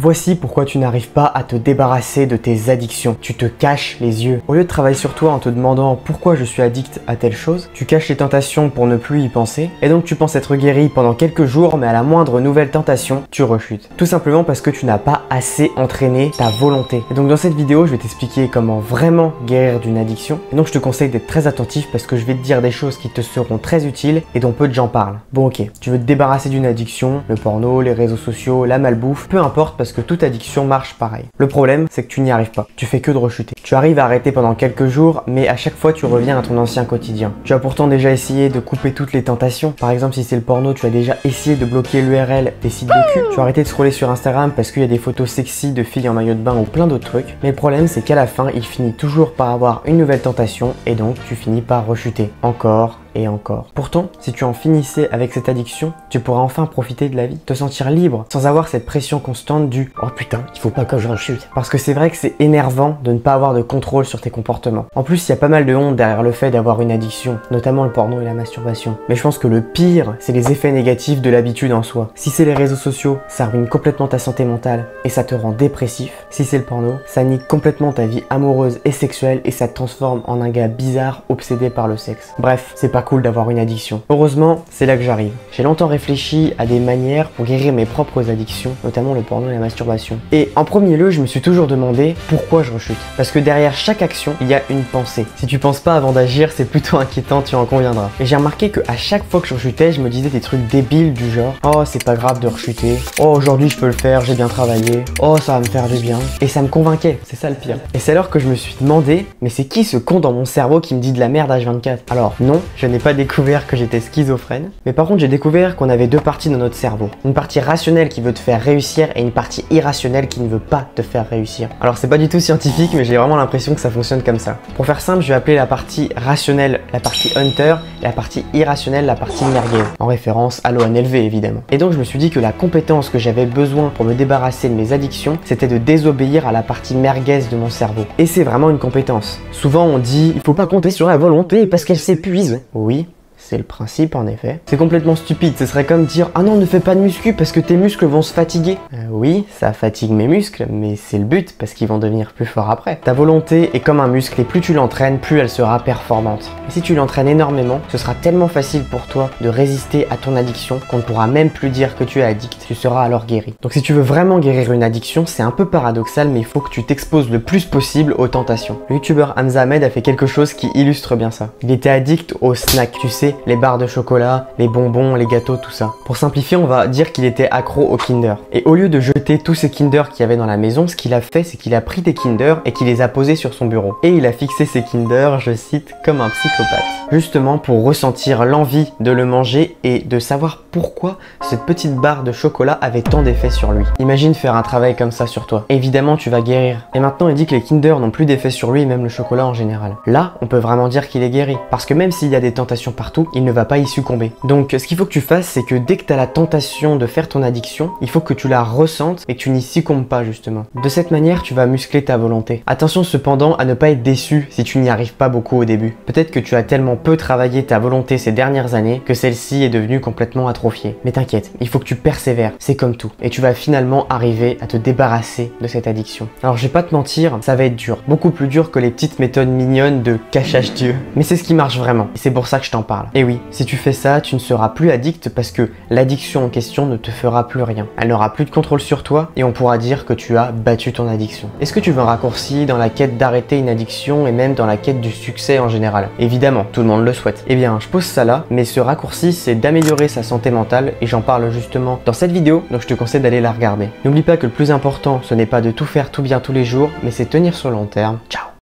Voici pourquoi tu n'arrives pas à te débarrasser de tes addictions. Tu te caches les yeux. Au lieu de travailler sur toi en te demandant pourquoi je suis addict à telle chose, tu caches les tentations pour ne plus y penser. Et donc tu penses être guéri pendant quelques jours, mais à la moindre nouvelle tentation, tu rechutes. Tout simplement parce que tu n'as pas assez entraîné ta volonté. Et donc dans cette vidéo, je vais t'expliquer comment vraiment guérir d'une addiction. Et donc je te conseille d'être très attentif parce que je vais te dire des choses qui te seront très utiles et dont peu de gens parlent. Bon ok, tu veux te débarrasser d'une addiction, le porno, les réseaux sociaux, la malbouffe, peu importe parce que toute addiction marche pareil. Le problème, c'est que tu n'y arrives pas. Tu fais que de rechuter. Tu arrives à arrêter pendant quelques jours, mais à chaque fois, tu reviens à ton ancien quotidien. Tu as pourtant déjà essayé de couper toutes les tentations. Par exemple, si c'est le porno, tu as déjà essayé de bloquer l'URL des sites de cul. Tu as arrêté de scroller sur Instagram parce qu'il y a des photos sexy de filles en maillot de bain ou plein d'autres trucs. Mais le problème, c'est qu'à la fin, il finit toujours par avoir une nouvelle tentation et donc tu finis par rechuter. Encore et encore. Pourtant, si tu en finissais avec cette addiction, tu pourras enfin profiter de la vie, te sentir libre, sans avoir cette pression constante du « Oh putain, il faut pas que je rechute ». Parce que c'est vrai que c'est énervant de ne pas avoir de contrôle sur tes comportements. En plus, il y a pas mal de honte derrière le fait d'avoir une addiction, notamment le porno et la masturbation. Mais je pense que le pire, c'est les effets négatifs de l'habitude en soi. Si c'est les réseaux sociaux, ça ruine complètement ta santé mentale et ça te rend dépressif. Si c'est le porno, ça nique complètement ta vie amoureuse et sexuelle et ça te transforme en un gars bizarre obsédé par le sexe. Bref, c'est pas cool d'avoir une addiction. Heureusement, c'est là que j'arrive. J'ai longtemps réfléchi à des manières pour guérir mes propres addictions, notamment le porno et la masturbation. Et en premier lieu, je me suis toujours demandé pourquoi je rechute. Parce que derrière chaque action, il y a une pensée. Si tu penses pas avant d'agir, c'est plutôt inquiétant, tu en conviendras. Et j'ai remarqué que à chaque fois que je rechutais, je me disais des trucs débiles du genre « Oh, c'est pas grave de rechuter. Oh, aujourd'hui je peux le faire, j'ai bien travaillé. Oh, ça va me faire du bien. » Et ça me convainquait, c'est ça le pire. Et c'est alors que je me suis demandé « Mais c'est qui ce con dans mon cerveau qui me dit de la merde H24 ?» Alors non, je n'ai pas découvert que j'étais schizophrène, mais par contre j'ai découvert qu'on avait deux parties dans notre cerveau. Une partie rationnelle qui veut te faire réussir et une partie irrationnelle qui ne veut pas te faire réussir. Alors c'est pas du tout scientifique, mais j'ai vraiment l'impression que ça fonctionne comme ça. Pour faire simple, je vais appeler la partie rationnelle la partie hunter et la partie irrationnelle la partie merguez, en référence à l'ONLV évidemment. Et donc je me suis dit que la compétence que j'avais besoin pour me débarrasser de mes addictions, c'était de désobéir à la partie merguez de mon cerveau. Et c'est vraiment une compétence. Souvent on dit, il faut pas compter sur la volonté parce qu'elle s'épuise. Oui. C'est le principe en effet. C'est complètement stupide, ce serait comme dire « Ah non, ne fais pas de muscu parce que tes muscles vont se fatiguer. » Oui, ça fatigue mes muscles, mais c'est le but parce qu'ils vont devenir plus forts après. Ta volonté est comme un muscle et plus tu l'entraînes, plus elle sera performante. Et si tu l'entraînes énormément, ce sera tellement facile pour toi de résister à ton addiction qu'on ne pourra même plus dire que tu es addict, tu seras alors guéri. Donc si tu veux vraiment guérir une addiction, c'est un peu paradoxal, mais il faut que tu t'exposes le plus possible aux tentations. Le youtubeur Hamza Ahmed a fait quelque chose qui illustre bien ça. Il était addict aux snacks, tu sais, les barres de chocolat, les bonbons, les gâteaux, tout ça. Pour simplifier, on va dire qu'il était accro au Kinder. Et au lieu de jeter tous ces Kinder qu'il y avait dans la maison, ce qu'il a fait, c'est qu'il a pris des Kinder et qu'il les a posés sur son bureau. Et il a fixé ces Kinder, je cite, comme un psychopathe. Justement pour ressentir l'envie de le manger et de savoir pourquoi cette petite barre de chocolat avait tant d'effet sur lui. Imagine faire un travail comme ça sur toi. Évidemment, tu vas guérir. Et maintenant, il dit que les Kinder n'ont plus d'effet sur lui, même le chocolat en général. Là, on peut vraiment dire qu'il est guéri. Parce que même s'il y a des tentations partout, il ne va pas y succomber. Donc ce qu'il faut que tu fasses, c'est que dès que tu as la tentation de faire ton addiction, il faut que tu la ressentes et que tu n'y succombes pas justement. De cette manière, tu vas muscler ta volonté. Attention cependant à ne pas être déçu si tu n'y arrives pas beaucoup au début. Peut-être que tu as tellement peu travaillé ta volonté ces dernières années que celle-ci est devenue complètement atrophiée. Mais t'inquiète, il faut que tu persévères, c'est comme tout. Et tu vas finalement arriver à te débarrasser de cette addiction. Alors je vais pas te mentir, ça va être dur. Beaucoup plus dur que les petites méthodes mignonnes de cachage Dieu. Mais c'est ce qui marche vraiment. Et c'est pour ça que je t'en parle. Et oui, si tu fais ça, tu ne seras plus addict parce que l'addiction en question ne te fera plus rien. Elle n'aura plus de contrôle sur toi et on pourra dire que tu as battu ton addiction. Est-ce que tu veux un raccourci dans la quête d'arrêter une addiction et même dans la quête du succès en général? Évidemment, tout le monde le souhaite. Eh bien, je pose ça là, mais ce raccourci, c'est d'améliorer sa santé mentale et j'en parle justement dans cette vidéo, donc je te conseille d'aller la regarder. N'oublie pas que le plus important, ce n'est pas de tout faire tout bien tous les jours, mais c'est tenir sur le long terme. Ciao!